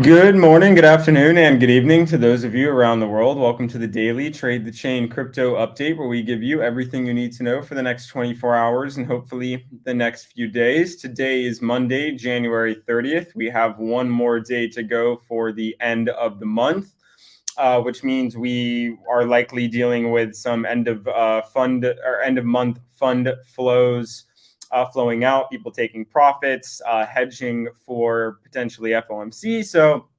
Good morning, good afternoon, and good evening to those of you around the world. Welcome to the daily Trade the Chain crypto update, where we give you everything you need to know for the next 24 hours and hopefully the next few days. Today is Monday, January 30th. We have one more day to go for the end of the month, which means we are likely dealing with some end of month fund flows. Flowing out, people taking profits, hedging for potentially FOMC. So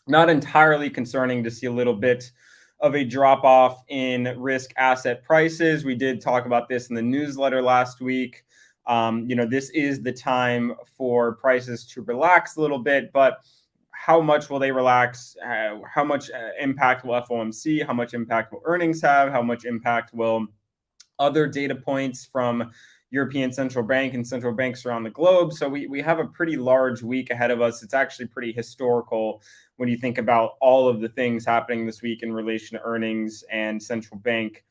not entirely concerning to see a little bit of a drop off in risk asset prices. We did talk about this in the newsletter last week. This is the time for prices to relax a little bit, but how much will they relax? How much impact will FOMC? How much impact will earnings have? How much impact will other data points from European Central Bank and central banks around the globe? So we have a pretty large week ahead of us. It's actually pretty historical when you think about all of the things happening this week in relation to earnings and central bank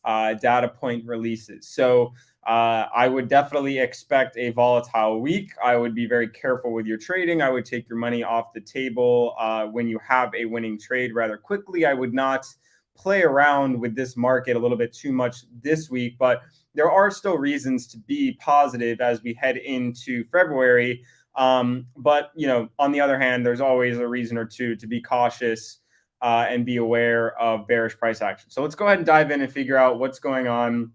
data point releases. So I would definitely expect a volatile week. I would be very careful with your trading. I would take your money off the table when you have a winning trade rather quickly. I would not play around with this market a little bit too much this week, but there are still reasons to be positive as we head into February. But on the other hand, there's always a reason or two to be cautious and be aware of bearish price action. So let's go ahead and dive in and figure out what's going on,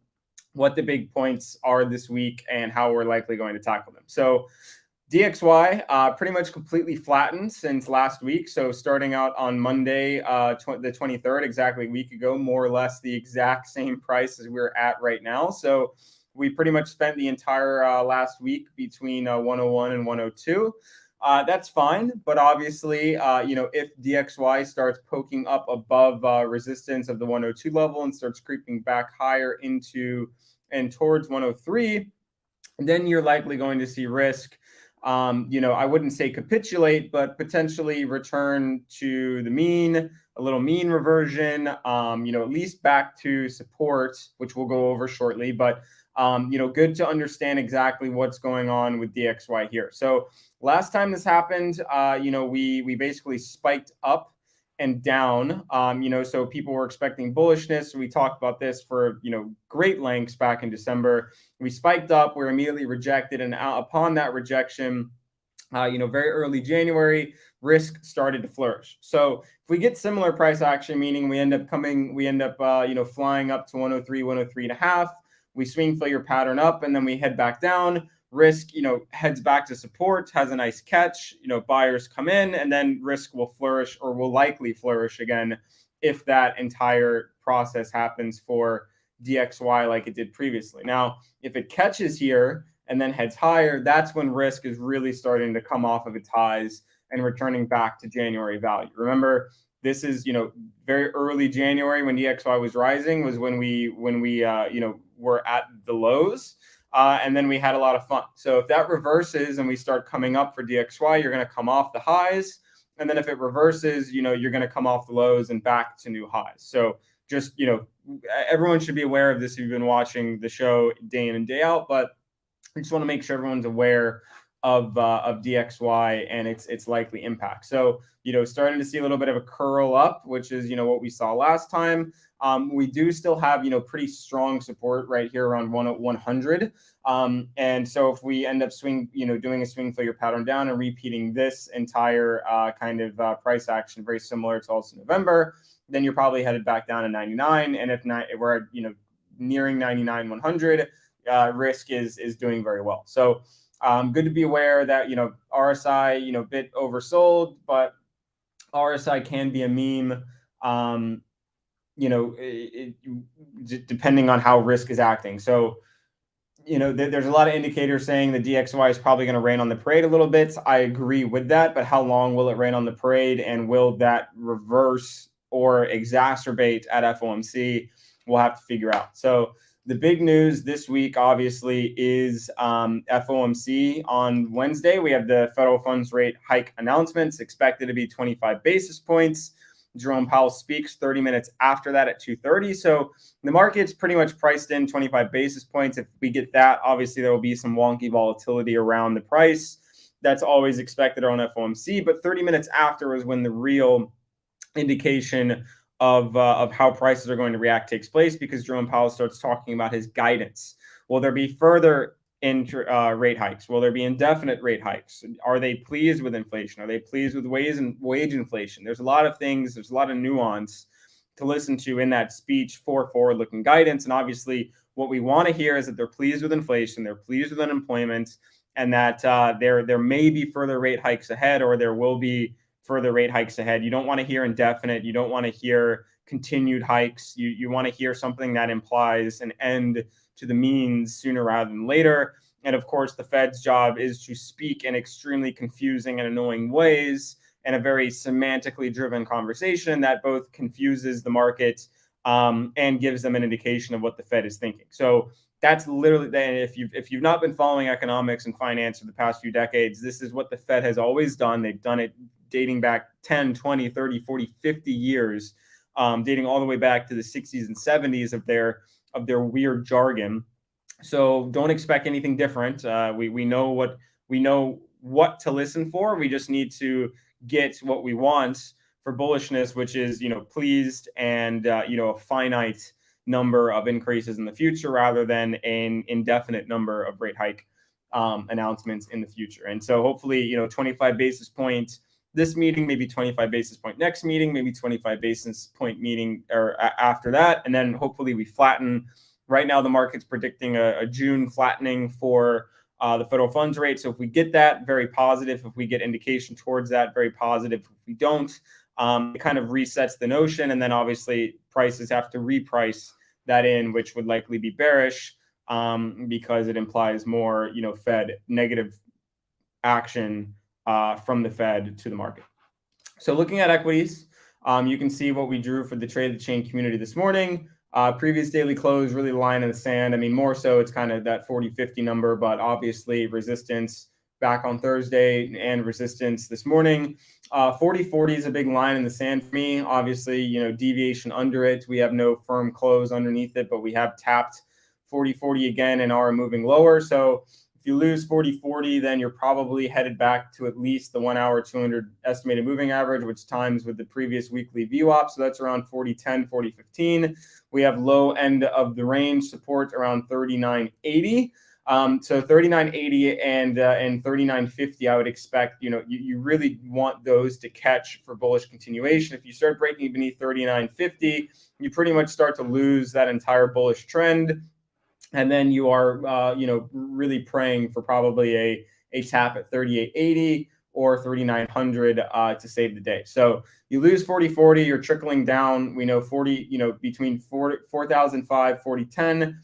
what the big points are this week, and how we're likely going to tackle them. So DXY pretty much completely flattened since last week. So starting out on Monday, the 23rd, exactly a week ago, more or less the exact same price as we're at right now. So we pretty much spent the entire last week between 101 and 102. That's fine, but obviously, if DXY starts poking up above resistance of the 102 level and starts creeping back higher into and towards 103, then you're likely going to see risk. I wouldn't say capitulate, but potentially return to the mean, a little mean reversion, at least back to support, which we'll go over shortly. But good to understand exactly what's going on with DXY here. So last time this happened, we basically spiked up and down, so people were expecting bullishness. We talked about this for, great lengths back in December. We spiked up, we were immediately rejected. And upon that rejection, very early January, risk started to flourish. So if we get similar price action, meaning we end up flying up to 103, 103 and a half, we swing failure pattern up, and then we head back down. Risk, heads back to support, has a nice catch, buyers come in, and then risk will flourish, or will likely flourish again if that entire process happens for DXY like it did previously. Now, if it catches here and then heads higher, that's when risk is really starting to come off of its highs and returning back to January value. Remember, this is, very early January when DXY was rising, was when we were at the lows. And then we had a lot of fun. So if that reverses and we start coming up for DXY, you're going to come off the highs. And then if it reverses, you're going to come off the lows and back to new highs. So just, everyone should be aware of this if you've been watching the show day in and day out. But I just want to make sure everyone's aware of DXY and its likely impact. So, starting to see a little bit of a curl up, which is, what we saw last time. We do still have, pretty strong support right here around 100. And so if we end up doing a swing failure pattern down and repeating this entire price action, very similar to also November, then you're probably headed back down to 99. And if not, we're, nearing 99, 100, risk is doing very well. So good to be aware that, RSI, bit oversold, but RSI can be a meme, depending on how risk is acting. So, there's a lot of indicators saying the DXY is probably going to rain on the parade a little bit. I agree with that, but how long will it rain on the parade, and will that reverse or exacerbate at FOMC? We'll have to figure out. So the big news this week, obviously, is FOMC on Wednesday. We have the federal funds rate hike announcements expected to be 25 basis points. Jerome Powell speaks 30 minutes after that at 2:30. So the market's pretty much priced in 25 basis points. If we get that, obviously there will be some wonky volatility around the price. that's always expected on FOMC. But 30 minutes after was when the real indication of how prices are going to react takes place, because Jerome Powell starts talking about his guidance. Will there be further rate hikes? Will there be indefinite rate hikes? Are they pleased with inflation? Are they pleased with wage inflation? There's a lot of things. There's a lot of nuance to listen to in that speech for forward-looking guidance. And obviously, what we want to hear is that they're pleased with inflation, they're pleased with unemployment, and that there may be further rate hikes ahead, or there will be further rate hikes ahead. You don't want to hear indefinite. You don't want to hear continued hikes. You want to hear something that implies an end to the means sooner rather than later. And of course, the Fed's job is to speak in extremely confusing and annoying ways, and a very semantically driven conversation that both confuses the market and gives them an indication of what the Fed is thinking. So that's literally, if you've not been following economics and finance for the past few decades, this is what the Fed has always done. They've done it dating back 10, 20, 30, 40, 50 years, dating all the way back to the 60s and 70s of their weird jargon. So don't expect anything different. We know what to listen for. We just need to get what we want for bullishness, which is pleased and a finite number of increases in the future rather than an indefinite number of rate hike announcements in the future. And so hopefully 25 basis points this meeting, maybe 25 basis point next meeting, maybe 25 basis point meeting or after that, and then hopefully we flatten. Right now, the market's predicting a June flattening for the federal funds rate. So if we get that, very positive. If we get indication towards that, very positive. If we don't, it kind of resets the notion. And then obviously prices have to reprice that in, which would likely be bearish because it implies more, Fed negative action from the Fed to the market. So looking at equities, you can see what we drew for the trade the chain community this morning. Previous daily close, really the line in the sand. I mean, more so it's kind of that 40-50 number, but obviously resistance back on Thursday and resistance this morning. 40-40 is a big line in the sand for me. Obviously, deviation under it. We have no firm close underneath it, but we have tapped 40-40 again and are moving lower. So if you lose 40-40, then you're probably headed back to at least the 1 hour 200 estimated moving average, which times with the previous weekly VWAP. So that's around 40-10, 40-15. We have low end of the range support around 39.80. So 39.80 and 39.50, I would expect, you really want those to catch for bullish continuation. If you start breaking beneath 39.50, you pretty much start to lose that entire bullish trend. And then you are, really praying for probably a tap at 38.80 or 3,900 to save the day. So you lose 40-40, you're trickling down. We know 40, between 4,005, 40.10,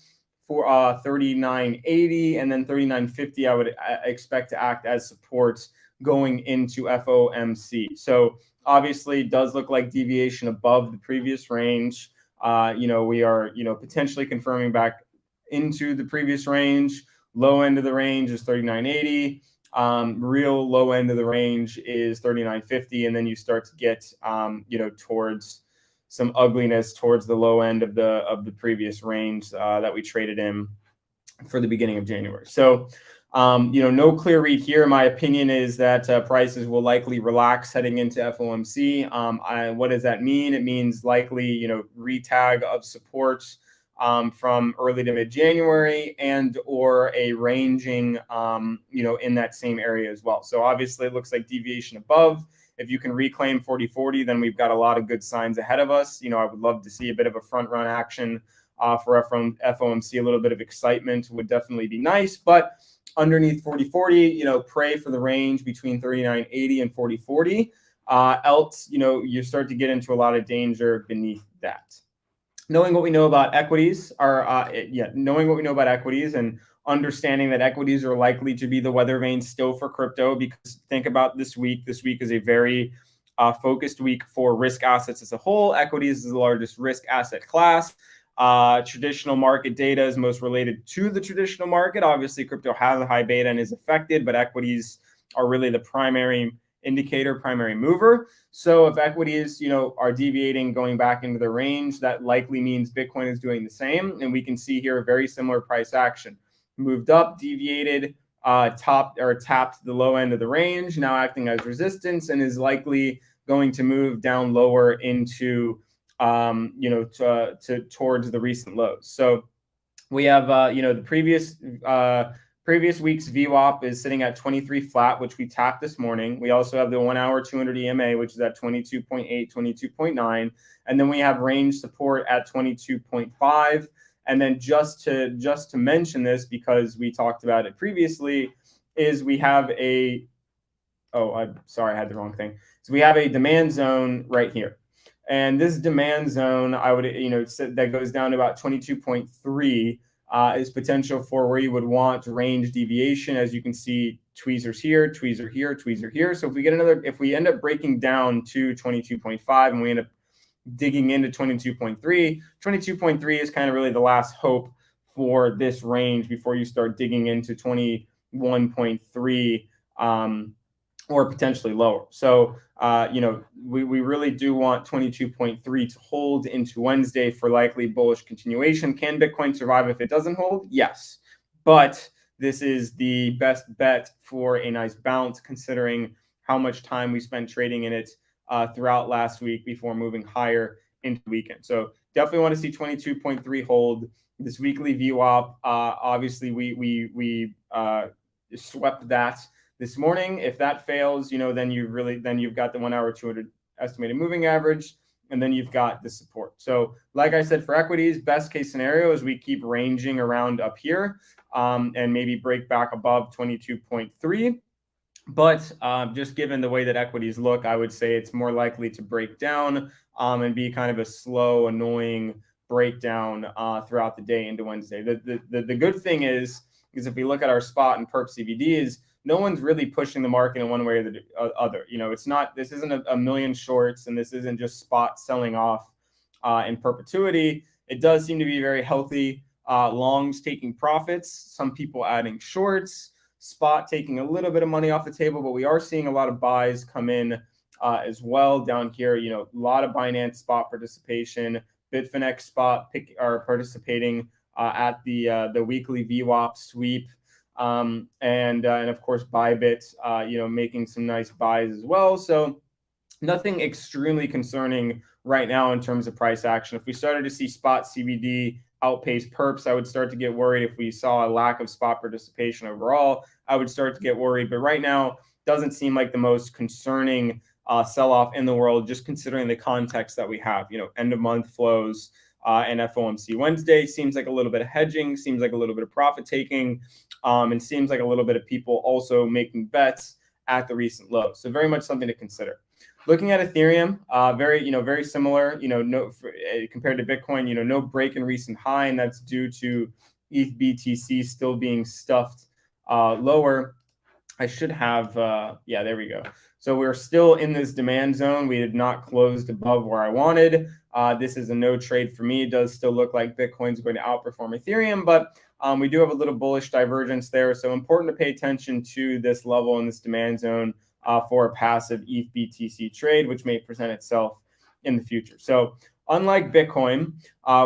for 39.80, and then 39.50. I would expect to act as support going into FOMC. So obviously, it does look like deviation above the previous range. We are, potentially confirming back into the previous range. Low end of the range is 39.80. Real low end of the range is 39.50, and then you start to get towards some ugliness towards the low end of the previous range that we traded in for the beginning of January. So no clear read here. My opinion is that prices will likely relax heading into FOMC. What does that mean? It means likely retag of support from early to mid-January and or a ranging, in that same area as well. So obviously it looks like deviation above. If you can reclaim 40-40, then we've got a lot of good signs ahead of us. I would love to see a bit of a front run action for FOMC. A little bit of excitement would definitely be nice, but underneath 40-40, pray for the range between 39.80 and 40-40. Else, you start to get into a lot of danger beneath that. Knowing what we know about equities, and understanding that equities are likely to be the weather vane still for crypto, because think about this week. This week is a very focused week for risk assets as a whole. Equities is the largest risk asset class. Traditional market data is most related to the traditional market. Obviously, crypto has a high beta and is affected, but equities are really the primary indicator, primary mover. So if equities, are deviating, going back into the range, that likely means Bitcoin is doing the same. And we can see here a very similar price action. Moved up, deviated, tapped the low end of the range, now acting as resistance, and is likely going to move down lower into towards the recent lows. So we have the previous week's VWAP is sitting at 23 flat, which we tapped this morning. We also have the 1 hour 200 EMA, which is at 22.8, 22.9, and then we have range support at 22.5. And then just to mention this, because we talked about it previously, is we have I'm sorry, I had the wrong thing. So we have a demand zone right here. And this demand zone, I would, that goes down to about 22.3 is potential for where you would want range deviation. As you can see, tweezers here, tweezer here, tweezer here. So if we end up breaking down to 22.5 and we end up digging into 22.3, 22.3 is kind of really the last hope for this range before you start digging into 21.3 or potentially lower. So, we really do want 22.3 to hold into Wednesday for likely bullish continuation. Can Bitcoin survive if it doesn't hold? Yes. But this is the best bet for a nice bounce, considering how much time we spent trading in it throughout last week before moving higher into the weekend. So definitely want to see 22.3 hold. This weekly VWAP, obviously we swept that this morning. If that fails, then you've got the 1 hour 200 estimated moving average, and then you've got the support. So like I said, for equities, best case scenario is we keep ranging around up here and maybe break back above 22.3. But just given the way that equities look, I would say it's more likely to break down and be kind of a slow, annoying breakdown throughout the day into Wednesday. The good thing is if we look at our spot and perp CVDs, no one's really pushing the market in one way or the other. This isn't a million shorts, and this isn't just spot selling off in perpetuity. It does seem to be very healthy. Longs taking profits, some people adding shorts, spot taking a little bit of money off the table, but we are seeing a lot of buys come in as well down here. A lot of Binance spot participation. Bitfinex spot are participating at the weekly VWAP sweep. And of course, Bybit, making some nice buys as well. So nothing extremely concerning right now in terms of price action. If we started to see spot CBD outpace perps, I would start to get worried. If we saw a lack of spot participation overall, I would start to get worried. But right now, doesn't seem like the most concerning sell-off in the world, just considering the context that we have. End of month flows and FOMC Wednesday seems like a little bit of hedging, seems like a little bit of profit taking, and seems like a little bit of people also making bets at the recent lows. So very much something to consider. Looking at Ethereum, very similar, compared to Bitcoin, no break in recent high, and that's due to ETH BTC still being stuffed lower. I should have, there we go. So we're still in this demand zone. We had not closed above where I wanted. This is a no trade for me. It does still look like Bitcoin's going to outperform Ethereum, but we do have a little bullish divergence there. So important to pay attention to this level in this demand zone for a passive ETH BTC trade, which may present itself in the future. So unlike Bitcoin,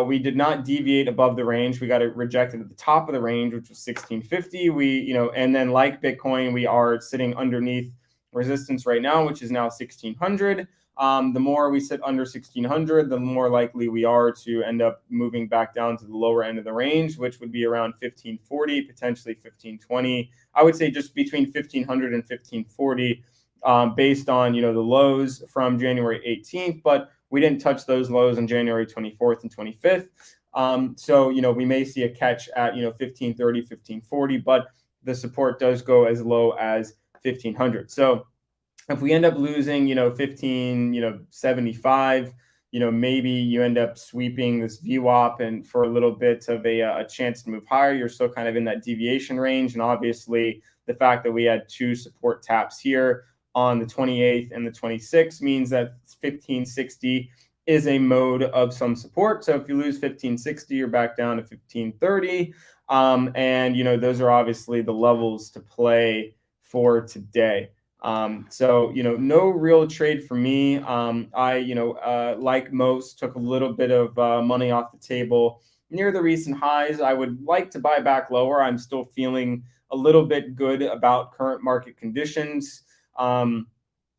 we did not deviate above the range. We got it rejected at the top of the range, which was 1650. And then like Bitcoin, we are sitting underneath resistance right now, which is now 1600. The more we sit under 1600, the more likely we are to end up moving back down to the lower end of the range, which would be around 1540, potentially 1520. I would say just between 1500 and 1540, based on the lows from January 18th, but we didn't touch those lows on January 24th and 25th. So we may see a catch at 1530, 1540, but the support does go as low as 1500. So if we end up losing 1575, maybe you end up sweeping this VWAP and for a little bit of a chance to move higher. You're still kind of in that deviation range, and obviously the fact that we had two support taps here on the 28th and the 26th means that 1560 is a mode of some support. So if you lose 1560, you're back down to 1530. And those are obviously the levels to play for today. So no real trade for me. I like most, took a little bit of money off the table near the recent highs. I would like to buy back lower. I'm still feeling a little bit good about current market conditions.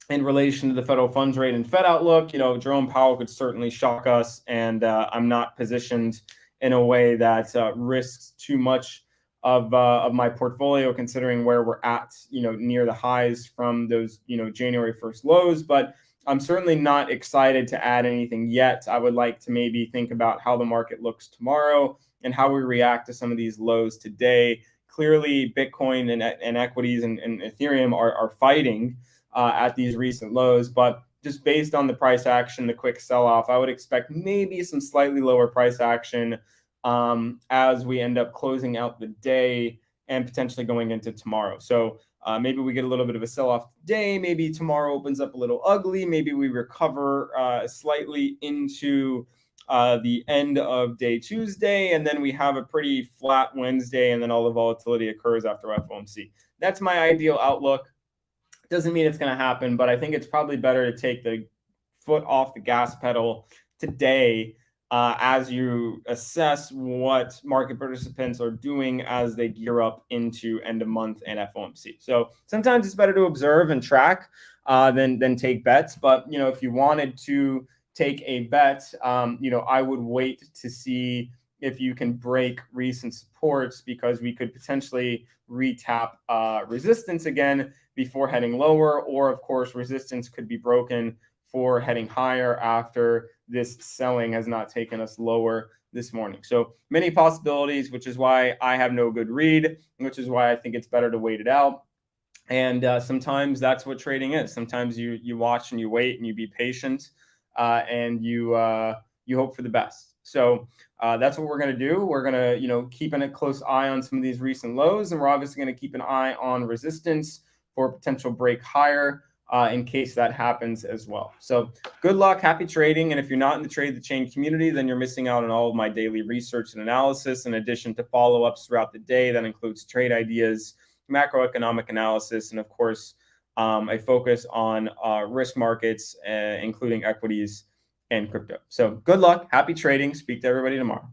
In relation to the federal funds rate and Fed outlook, Jerome Powell could certainly shock us, and I'm not positioned in a way that risks too much of my portfolio, considering where we're at, near the highs from those, January 1st lows. But I'm certainly not excited to add anything yet. I would like to maybe think about how the market looks tomorrow and how we react to some of these lows today. Clearly, Bitcoin and equities and Ethereum are fighting at these recent lows, but just based on the price action, the quick sell-off, I would expect maybe some slightly lower price action as we end up closing out the day and potentially going into tomorrow. So maybe we get a little bit of a sell-off today. Maybe tomorrow opens up a little ugly. Maybe we recover slightly into the end of day Tuesday, and then we have a pretty flat Wednesday, and then all the volatility occurs after FOMC. That's my ideal outlook. Doesn't mean it's going to happen, but I think it's probably better to take the foot off the gas pedal today as you assess what market participants are doing as they gear up into end of month and FOMC. So sometimes it's better to observe and track than take bets. But if you wanted to take a bet, I would wait to see if you can break recent supports, because we could potentially retap resistance again before heading lower, or of course resistance could be broken for heading higher after this selling has not taken us lower this morning. So many possibilities, which is why I have no good read, which is why I think it's better to wait it out. And sometimes that's what trading is. Sometimes you watch and you wait and you be patient and you hope for the best. So that's what we're going to do. We're going to keep a close eye on some of these recent lows, and we're obviously going to keep an eye on resistance for potential break higher in case that happens as well. So good luck, happy trading. And if you're not in the Trade the Chain community, then you're missing out on all of my daily research and analysis, in addition to follow-ups throughout the day. That includes trade ideas, macroeconomic analysis, and of course, a focus on risk markets, including equities and crypto. So good luck, happy trading. Speak to everybody tomorrow.